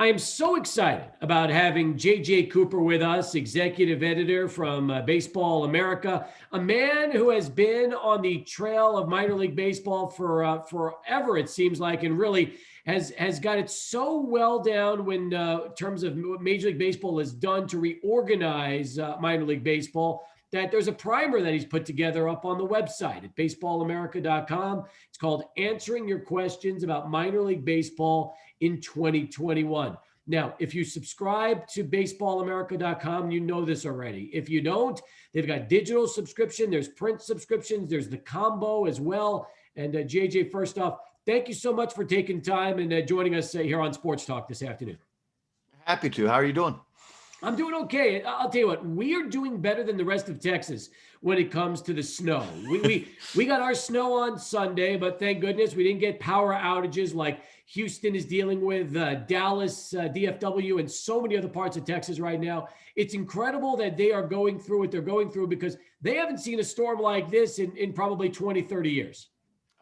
I am so excited about having JJ Cooper with us, executive editor from Baseball America, a man who has been on the trail of minor league baseball for forever, it seems like, and really has got it so well down when in terms of what Major League Baseball has done to reorganize minor league baseball. That there's a primer that he's put together up on the website at baseballamerica.com. It's called Answering Your Questions About Minor League Baseball in 2021. Now, if you subscribe to baseballamerica.com, you know this already. If you don't, they've got digital subscription, there's print subscriptions, there's the combo as well. And JJ, first off, thank you so much for taking time and joining us here on Sports Talk this afternoon. Happy to. How are you doing? I'm doing okay. I'll tell you what, we are doing better than the rest of Texas when it comes to the snow. We got our snow on Sunday, but thank goodness we didn't get power outages like Houston is dealing with, Dallas, DFW, and so many other parts of Texas right now. It's incredible that they are going through what they're going through because they haven't seen a storm like this in probably 20, 30 years.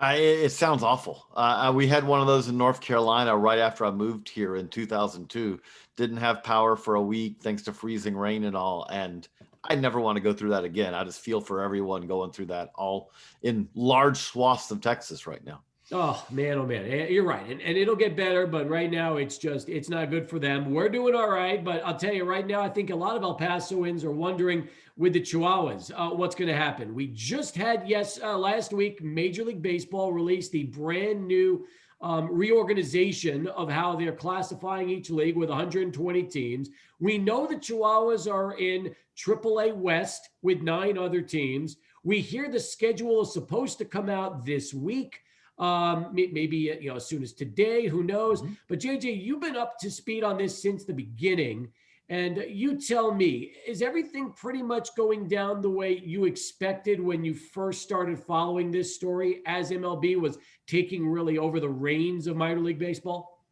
It sounds awful. We had one of those in North Carolina right after I moved here in 2002. Didn't have power for a week thanks to freezing rain and all. And I never want to go through that again. I just feel for everyone going through that all in large swaths of Texas right now. Oh man, you're right. And it'll get better, but right now it's not good for them. We're doing all right, but I'll tell you right now, I think a lot of El Pasoans are wondering with the Chihuahuas, what's going to happen. We just had, last week, Major League Baseball released the brand new reorganization of how they're classifying each league with 120 teams. We know the Chihuahuas are in AAA West with 9 other teams. We hear the schedule is supposed to come out this week. Maybe as soon as today, who knows? Mm-hmm. But JJ, you've been up to speed on this since the beginning, and you tell me, is everything pretty much going down the way you expected when you first started following this story as MLB was taking really over the reins of minor league baseball?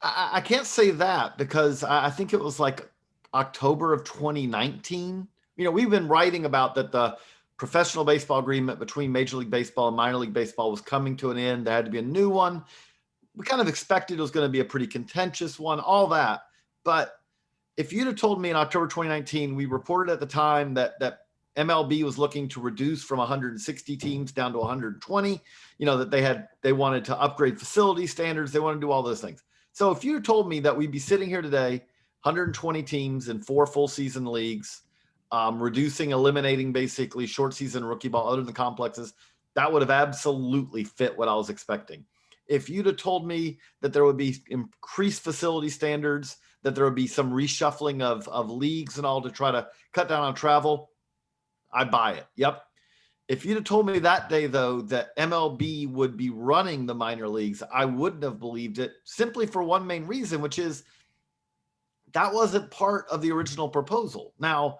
I can't say that because I think it was like October of 2019. We've been writing about that the professional baseball agreement between Major League Baseball and minor league baseball was coming to an end. There had to be a new one. We kind of expected it was going to be a pretty contentious one, all that. But if you'd have told me in October 2019, we reported at the time that MLB was looking to reduce from 160 teams down to 120, that they wanted to upgrade facility standards. They want to do all those things. So if you told me that we'd be sitting here today, 120 teams in 4 full season leagues, eliminating basically short season rookie ball other than complexes, that would have absolutely fit what I was expecting. If you'd have told me that there would be increased facility standards, that there would be some reshuffling of leagues and all to try to cut down on travel, I buy it. Yep. If you'd have told me that day, though, that MLB would be running the minor leagues, I wouldn't have believed it, simply for one main reason, which is that wasn't part of the original proposal. Now,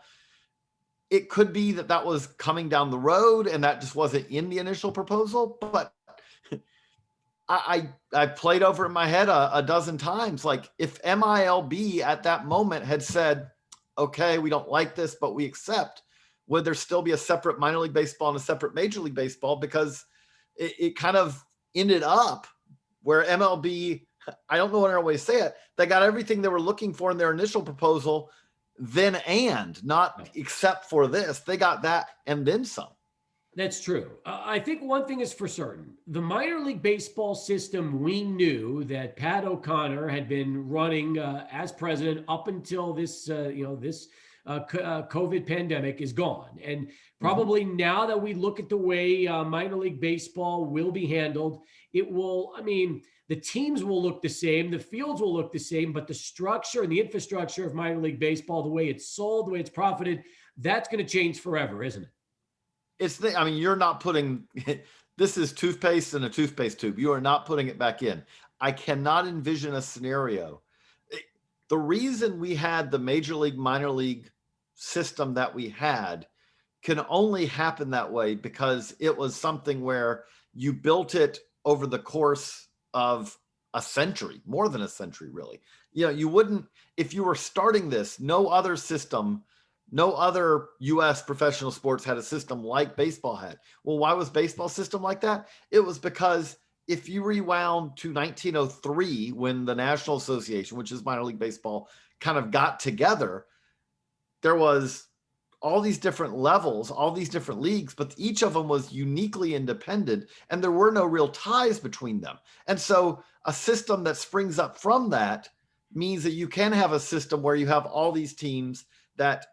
it could be that was coming down the road and that just wasn't in the initial proposal, but I played over in my head a dozen times. Like if MILB at that moment had said, okay, we don't like this, but we accept, would there still be a separate minor league baseball and a separate Major League Baseball? Because it kind of ended up where MLB, I don't know what other way to say it, they got everything they were looking for in their initial proposal, then and not except for this. They got that and then some. That's true. I think one thing is for certain. The minor league baseball system, we knew that Pat O'Connor had been running as president up until this COVID pandemic is gone. And probably now that we look at the way minor league baseball will be handled, the teams will look the same, the fields will look the same, but the structure and the infrastructure of minor league baseball, the way it's sold, the way it's profited, that's going to change forever, isn't it? You're not putting, this is toothpaste in a toothpaste tube. You are not putting it back in. I cannot envision a scenario. The reason we had the major league, minor league system that we had can only happen that way because it was something where you built it over the course of a century, more than a century, really. You wouldn't, if you were starting this, no other system, no other U.S. professional sports had a system like baseball had. Well, why was baseball system like that? It was because if you rewound to 1903, when the National Association, which is minor league baseball, kind of got together, there was all these different levels, all these different leagues, but each of them was uniquely independent and there were no real ties between them. And so a system that springs up from that means that you can have a system where you have all these teams that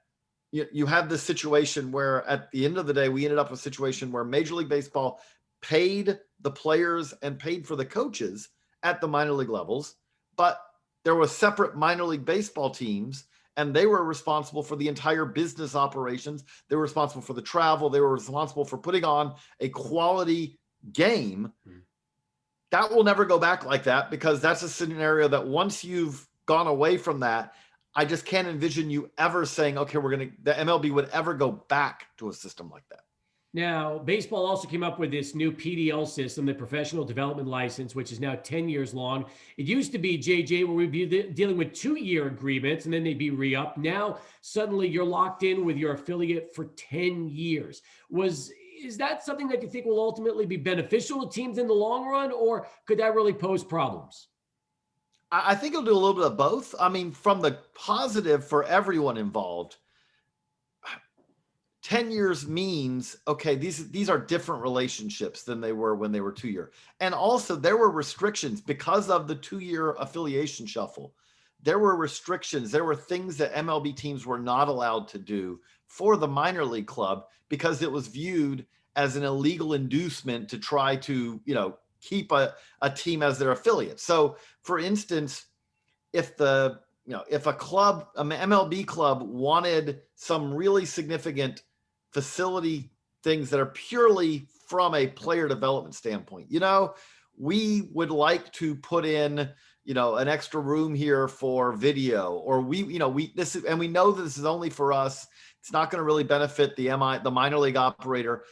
you have this situation where at the end of the day, we ended up with a situation where Major League Baseball paid the players and paid for the coaches at the minor league levels, but there were separate minor league baseball teams and they were responsible for the entire business operations. They were responsible for the travel. They were responsible for putting on a quality game. That will never go back like that, because that's a scenario that once you've gone away from that, I just can't envision you ever saying, okay, the MLB would ever go back to a system like that. Now, baseball also came up with this new PDL system, the Professional Development License, which is now 10 years long. It used to be, JJ, where we'd be dealing with 2-year agreements and then they'd be re-upped. Now, suddenly you're locked in with your affiliate for 10 years. Is that something that you think will ultimately be beneficial to teams in the long run, or could that really pose problems? I think it'll do a little bit of both. I mean, from the positive for everyone involved, 10 years means, okay, these are different relationships than they were when they were 2-year. And also there were restrictions because of the 2-year affiliation shuffle. There were restrictions. There were things that MLB teams were not allowed to do for the minor league club because it was viewed as an illegal inducement to try to, keep a team as their affiliate. So for instance, if a club, an MLB club, wanted some really significant facility things that are purely from a player development standpoint, we would like to put in, an extra room here for video, or we know that this is only for us. It's not going to really benefit the minor league operator.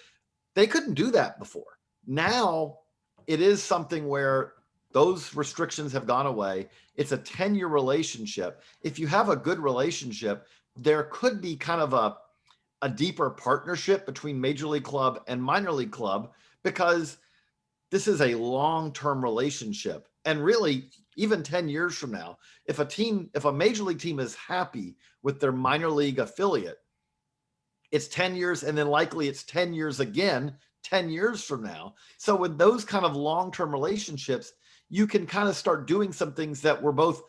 They couldn't do that before. Now it is something where those restrictions have gone away. It's a 10-year relationship. If you have a good relationship, there could be kind of a deeper partnership between major league club and minor league club, because this is a long-term relationship. And really, even 10 years from now, if a major league team is happy with their minor league affiliate, it's 10 years, and then likely it's 10 years again, 10 years from now. So with those kind of long-term relationships, you can kind of start doing some things that were both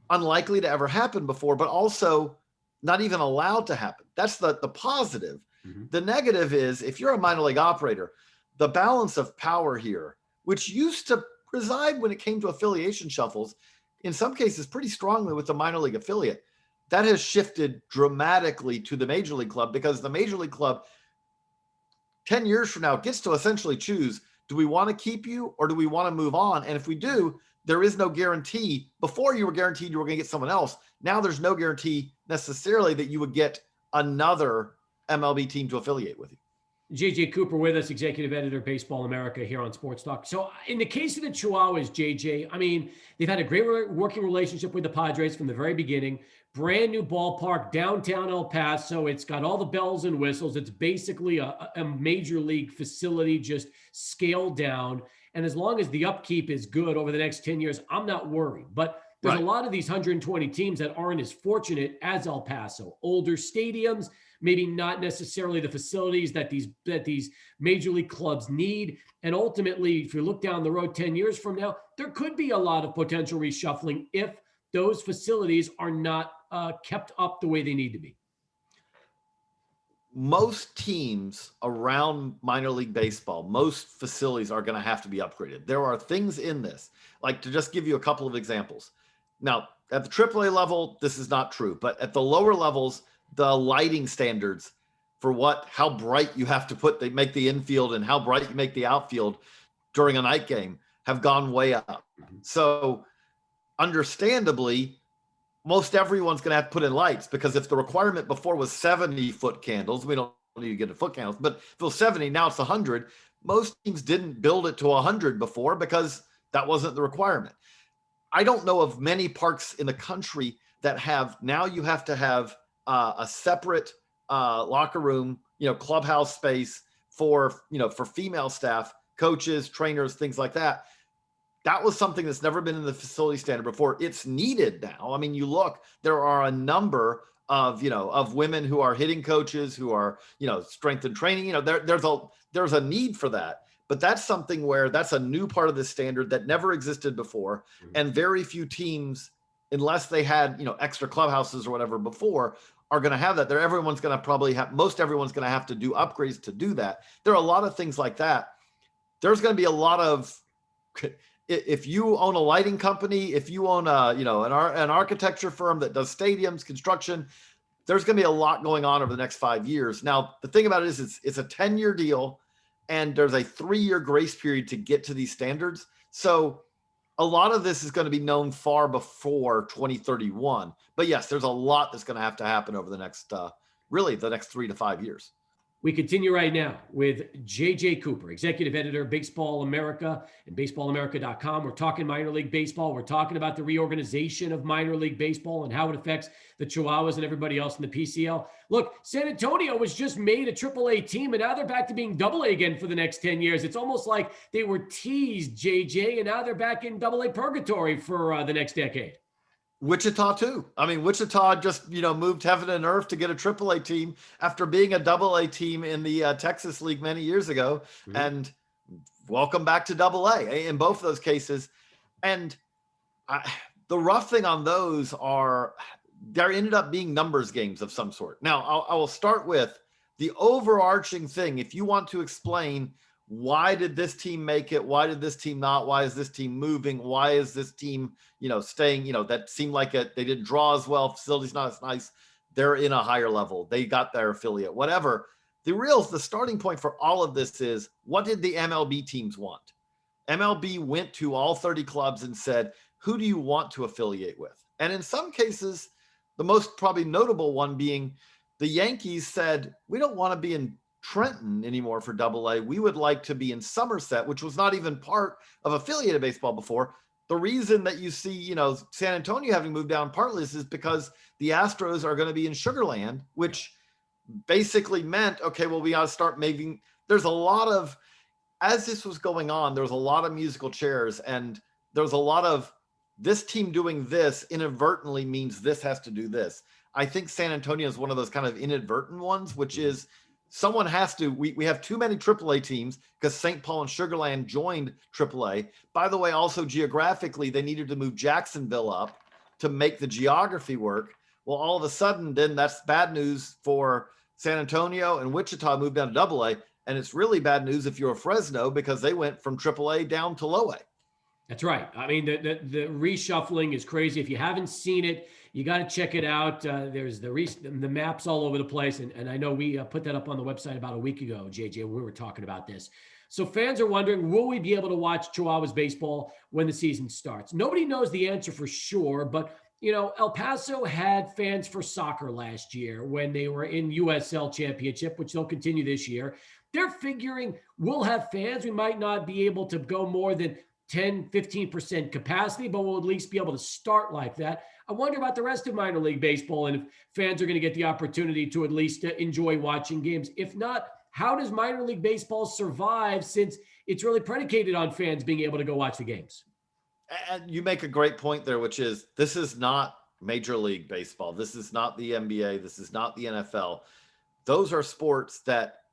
unlikely to ever happen before, but also not even allowed to happen. That's the positive. Mm-hmm. The negative is, if you're a minor league operator, the balance of power here, which used to reside when it came to affiliation shuffles, in some cases pretty strongly with the minor league affiliate, that has shifted dramatically to the major league club, because the major league club 10 years from now gets to essentially choose, do we want to keep you or do we want to move on? And if we do, there is no guarantee. Before, you were guaranteed you were going to get someone else. Now there's no guarantee necessarily that you would get another MLB team to affiliate with you. JJ Cooper with us, executive editor, Baseball America, here on Sports Talk. So in the case of the Chihuahuas, JJ, I mean, they've had a great working relationship with the Padres from the very beginning. Brand new ballpark, downtown El Paso. It's got all the bells and whistles. It's basically a major league facility, just scaled down. And as long as the upkeep is good over the next 10 years, I'm not worried. But there's a lot of these 120 teams that aren't as fortunate as El Paso. Older stadiums, maybe not necessarily the facilities that these major league clubs need. And ultimately, if you look down the road 10 years from now, there could be a lot of potential reshuffling if those facilities are not kept up the way they need to be. Most teams around minor league baseball, most facilities are going to have to be upgraded. There are things in this, like, to just give you a couple of examples. Now, at the AAA level, this is not true, but at the lower levels, the lighting standards for how bright you have to make the infield and how bright you make the outfield during a night game have gone way up. So understandably, most everyone's going to have to put in lights, because if the requirement before was 70-foot candles, we don't need to get to foot candles, but if it was 70, now it's 100. Most teams didn't build it to 100 before because that wasn't the requirement. I don't know of many parks in the country that you have to have a separate locker room, clubhouse space for female staff, coaches, trainers, things like that. that was something that's never been in the facility standard before. It's needed now. I mean, you look, there are a number of women who are hitting coaches, who are, strength and training, there's a need for that. But that's something where that's a new part of the standard that never existed before. And very few teams, unless they had, extra clubhouses or whatever before, are going to have that. Everyone's going to most everyone's going to have to do upgrades to do that. There are a lot of things like that. There's going to be a lot of, if you own a lighting company, if you own an architecture firm that does stadiums, construction, there's going to be a lot going on over the next 5 years. Now, the thing about it is it's a 10-year deal, and there's a 3-year grace period to get to these standards. So a lot of this is going to be known far before 2031. But yes, there's a lot that's going to happen over the next, really the next 3 to 5 years. We continue right now with JJ Cooper, executive editor, Baseball America and baseballamerica.com. We're talking minor league baseball. We're talking about the reorganization of minor league baseball and how it affects the Chihuahuas and everybody else in the PCL. Look, San Antonio was just made a AAA team, and now they're back to being AA again for the next 10 years. It's almost like they were teased, JJ, and now they're back in AA purgatory for the next decade. Wichita too. I mean, Wichita just, moved heaven and earth to get a AAA team after being a AA team in the Texas League many years ago. Mm-hmm. And welcome back to AA in both of those cases. And the rough thing on those are there ended up being numbers games of some sort. Now, I will start with the overarching thing. If you want to explain why did this team make it? Why did this team not? Why is this team moving? Why is this team, staying, that seemed like they didn't draw as well. Facility's not as nice. They're in a higher level. They got their affiliate, whatever. The starting point for all of this is, what did the MLB teams want? MLB went to all 30 clubs and said, who do you want to affiliate with? And in some cases, the most probably notable one being the Yankees said, we don't want to be in Trenton anymore for AA. We would like to be in Somerset, which was not even part of affiliated baseball before. The reason that you see, San Antonio having moved down partly is because the Astros are going to be in Sugar Land, which basically meant, okay, well, we got to start making, there's a lot of, as this was going on, there was a lot of musical chairs, and there was a lot of this team doing this inadvertently means this has to do this. I think San Antonio is one of those kind of inadvertent ones, which is, someone has to, we have too many AAA teams because St. Paul and Sugar Land joined AAA. By the way, also geographically, they needed to move Jacksonville up to make the geography work. Well, all of a sudden, then that's bad news for San Antonio, and Wichita moved down to AA. And it's really bad news if you're a Fresno, because they went from AAA down to low A. That's right. I mean, the reshuffling is crazy. If you haven't seen it, you got to check it out. There's the maps all over the place. And I know we put that up on the website about a week ago, JJ, when we were talking about this. So fans are wondering, will we be able to watch Chihuahuas baseball when the season starts? Nobody knows the answer for sure, but El Paso had fans for soccer last year when they were in USL Championship, which they'll continue this year. They're figuring we'll have fans. We might not be able to go more than 10, 15% capacity, but we'll at least be able to start like that. I wonder about the rest of minor league baseball and if fans are going to get the opportunity to at least enjoy watching games. If not, how does minor league baseball survive, since it's really predicated on fans being able to go watch the games? And you make a great point there, which is this is not Major League Baseball. This is not the NBA. This is not the NFL. Those are sports that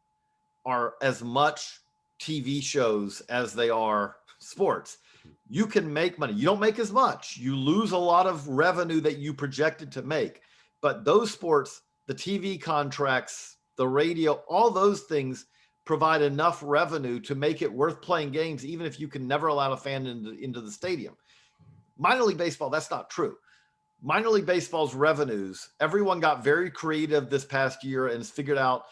are as much TV shows as they are sports. You can make money. You don't make as much. You lose a lot of revenue that you projected to make. But those sports, the TV contracts, the radio, all those things provide enough revenue to make it worth playing games, even if you can never allow a fan into the stadium. Minor League Baseball, that's not true. Minor League Baseball's revenues, everyone got very creative this past year and has figured out,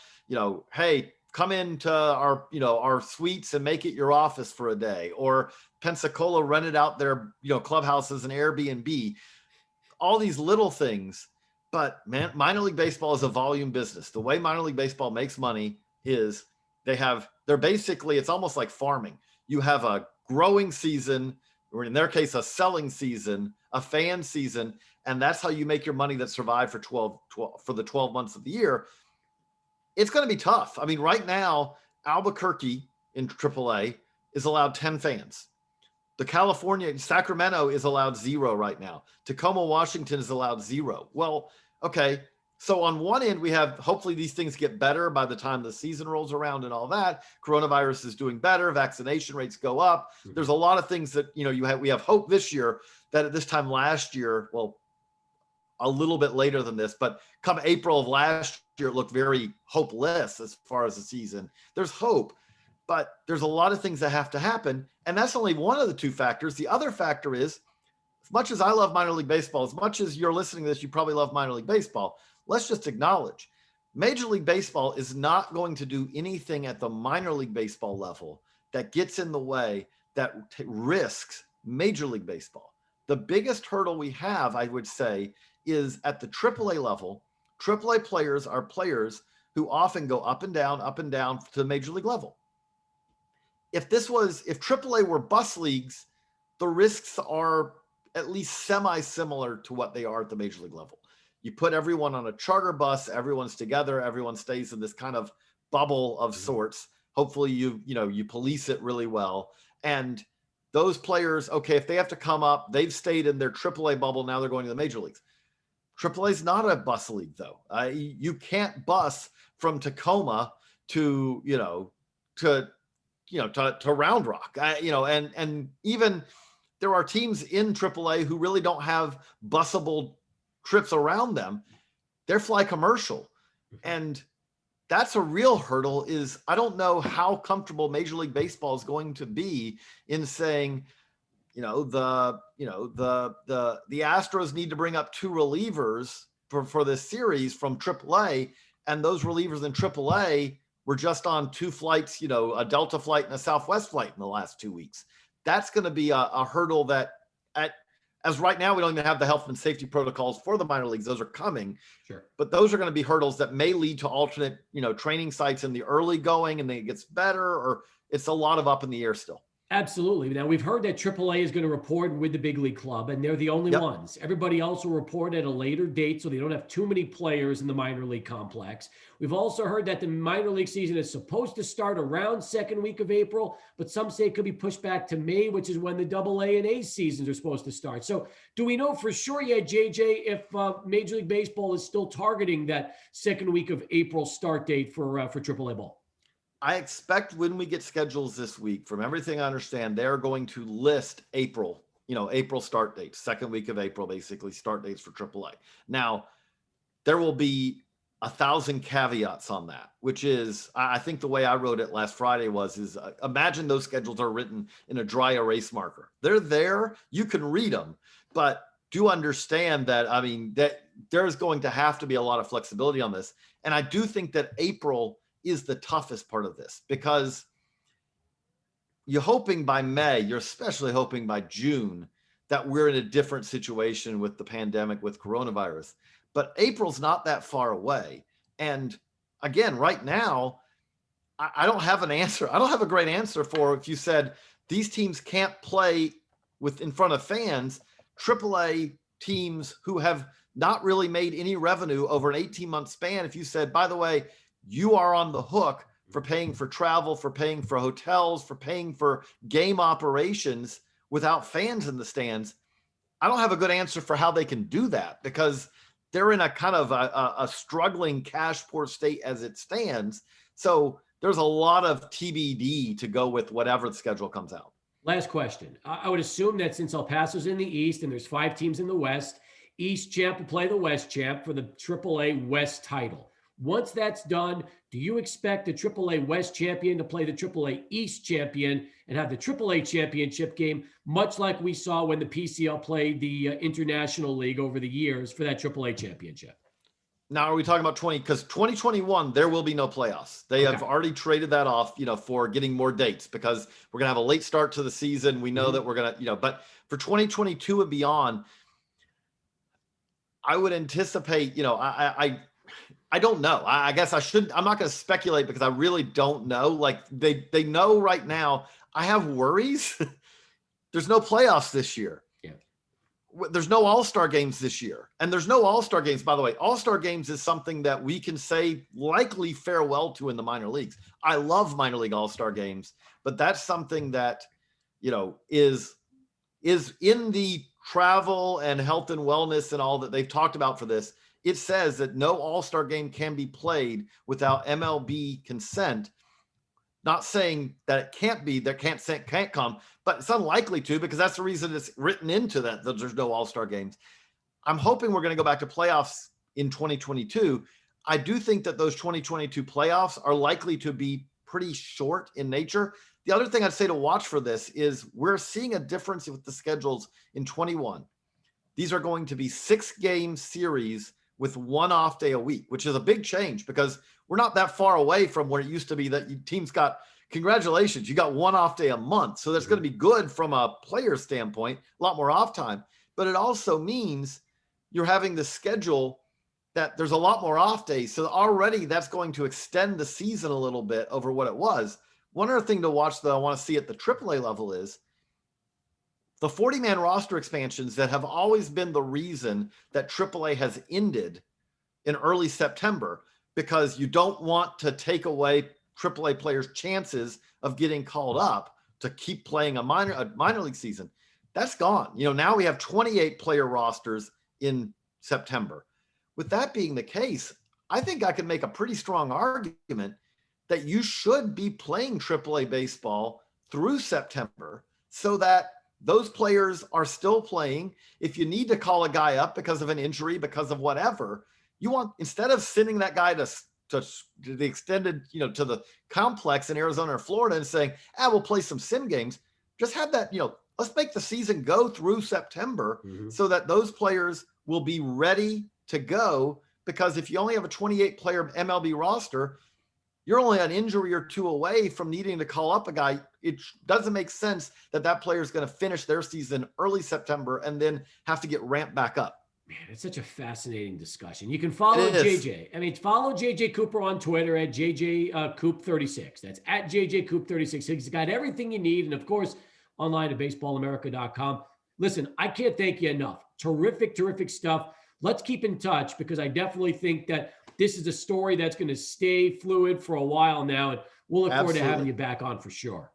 hey, come into our suites and make it your office for a day. Or Pensacola rented out their, clubhouses and Airbnb, all these little things. But man, minor league baseball is a volume business. The way minor league baseball makes money is it's almost like farming. You have a growing season, or in their case, a selling season, a fan season. And that's how you make your money that survive for for the 12 months of the year. It's going to be tough. I mean, right now, Albuquerque in AAA is allowed 10 fans. The Sacramento is allowed 0 right now. Tacoma, Washington is allowed 0. Well, okay. So on one end, we have, hopefully these things get better by the time the season rolls around and all that. Coronavirus is doing better. Vaccination rates go up. There's a lot of things that, we have hope this year that at this time last year, well, a little bit later than this, but come April of last year, it looked very hopeless as far as the season. There's hope, but there's a lot of things that have to happen. And that's only one of the two factors. The other factor is, as much as I love minor league baseball, as much as you're listening to this, you probably love minor league baseball. Let's just acknowledge Major League Baseball is not going to do anything at the minor league baseball level that gets in the way, that risks Major League Baseball. The biggest hurdle we have, I would say, is at the AAA level. AAA players are players who often go up and down to the major league level. If AAA were bus leagues, the risks are at least semi-similar to what they are at the major league level. You put everyone on a charter bus, everyone's together, everyone stays in this kind of bubble of sorts. Hopefully you police it really well. And those players, okay, if they have to come up, they've stayed in their AAA bubble, now they're going to the major leagues. AAA is not a bus league, though. You can't bus from Tacoma to Round Rock. And even there are teams in AAA who really don't have busable trips around them. They're fly commercial, and that's a real hurdle. Is I don't know how comfortable Major League Baseball is going to be in saying, the Astros need to bring up 2 relievers for this series from AAA, and those relievers in AAA were just on 2 flights, a Delta flight and a Southwest flight in the last 2 weeks. That's going to be a hurdle that, as right now, we don't even have the health and safety protocols for the minor leagues. Those are coming. Sure. But those are going to be hurdles that may lead to alternate, training sites in the early going, and then it gets better, or it's a lot of up in the air still. Absolutely. Now, we've heard that AAA is going to report with the big league club, and they're the only ones. Everybody else will report at a later date, so they don't have too many players in the minor league complex. We've also heard that the minor league season is supposed to start around second week of April, but some say it could be pushed back to May, which is when the AA and A seasons are supposed to start. So do we know for sure yet, JJ, if Major League Baseball is still targeting that second week of April start date for AAA ball? I expect when we get schedules this week, from everything I understand, they're going to list April start dates, second week of April, basically start dates for AAA. Now, there will be 1,000 caveats on that, which is, I think the way I wrote it last Friday is imagine those schedules are written in a dry erase marker. They're there, you can read them, but do understand that, that there's going to have to be a lot of flexibility on this. And I do think that April is the toughest part of this, because you're hoping by May, you're especially hoping by June that we're in a different situation with the pandemic, with coronavirus. But April's not that far away. And again, right now, I don't have an answer. I don't have a great answer for if you said these teams can't play in front of fans. AAA teams who have not really made any revenue over an 18-month span, if you said, by the way, you are on the hook for paying for travel, for paying for hotels, for paying for game operations without fans in the stands, I don't have a good answer for how they can do that, because they're in a kind of a struggling cash poor state as it stands. So there's a lot of TBD to go with whatever the schedule comes out. Last question. I would assume that since El Paso's in the East and there's 5 teams in the West, East champ will play the West champ for the AAA West title. Once that's done, do you expect the AAA West champion to play the AAA East champion and have the AAA championship game, much like we saw when the PCL played the International League over the years for that AAA championship? Now, are we talking about 2021, there will be no playoffs. They have already traded that off, for getting more dates, because we're going to have a late start to the season. We know that we're going to, but for 2022 and beyond, I would anticipate, I don't know. I guess I'm not going to speculate, because I really don't know. Like they know right now. I have worries. There's no playoffs this year. Yeah. There's no All-Star games this year. And there's no All-Star games, by the way. All-Star games is something that we can say likely farewell to in the minor leagues. I love minor league All-Star games, but that's something that, is is in the travel and health and wellness and all that they've talked about for this. It says that no All-Star game can be played without MLB consent. Not saying that it can't be, that can't come, but it's unlikely to, because that's the reason it's written into that there's no All-Star games. I'm hoping we're going to go back to playoffs in 2022. I do think that those 2022 playoffs are likely to be pretty short in nature. The other thing I'd say to watch for this is we're seeing a difference with the schedules in 21. These are going to be 6-game series with one off day a week, which is a big change because we're not that far away from where it used to be that teams got, congratulations, you got one off day a month. So that's going to be good from a player standpoint, a lot more off time. But it also means you're having the schedule that there's a lot more off days. So already that's going to extend the season a little bit over what it was. One other thing to watch that I want to see at the AAA level is the 40-man roster expansions that have always been the reason that AAA has ended in early September, because you don't want to take away AAA players' chances of getting called up to keep playing a minor league season. That's gone. Now we have 28 player rosters in September. With that being the case, I think I can make a pretty strong argument that you should be playing AAA baseball through September so that those players are still playing. If you need to call a guy up because of an injury, because of whatever, you want, instead of sending that guy to the extended, to the complex in Arizona or Florida and saying, we'll play some sim games, just have that, let's make the season go through September so that those players will be ready to go. Because if you only have a 28 player MLB roster, you're only an injury or two away from needing to call up a guy. It doesn't make sense that player is going to finish their season early September and then have to get ramped back up. Man, it's such a fascinating discussion. You can follow JJ. Follow JJ Cooper on Twitter at JJCoop36. That's at JJCoop36. He's got everything you need. And of course, online at baseballamerica.com. Listen, I can't thank you enough. Terrific, terrific stuff. Let's keep in touch, because I definitely think that this is a story that's going to stay fluid for a while now. And we'll look forward to having you back on for sure.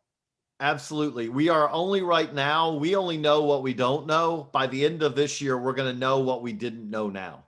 Absolutely. We are only right now, we only know what we don't know. By the end of this year, we're going to know what we didn't know now.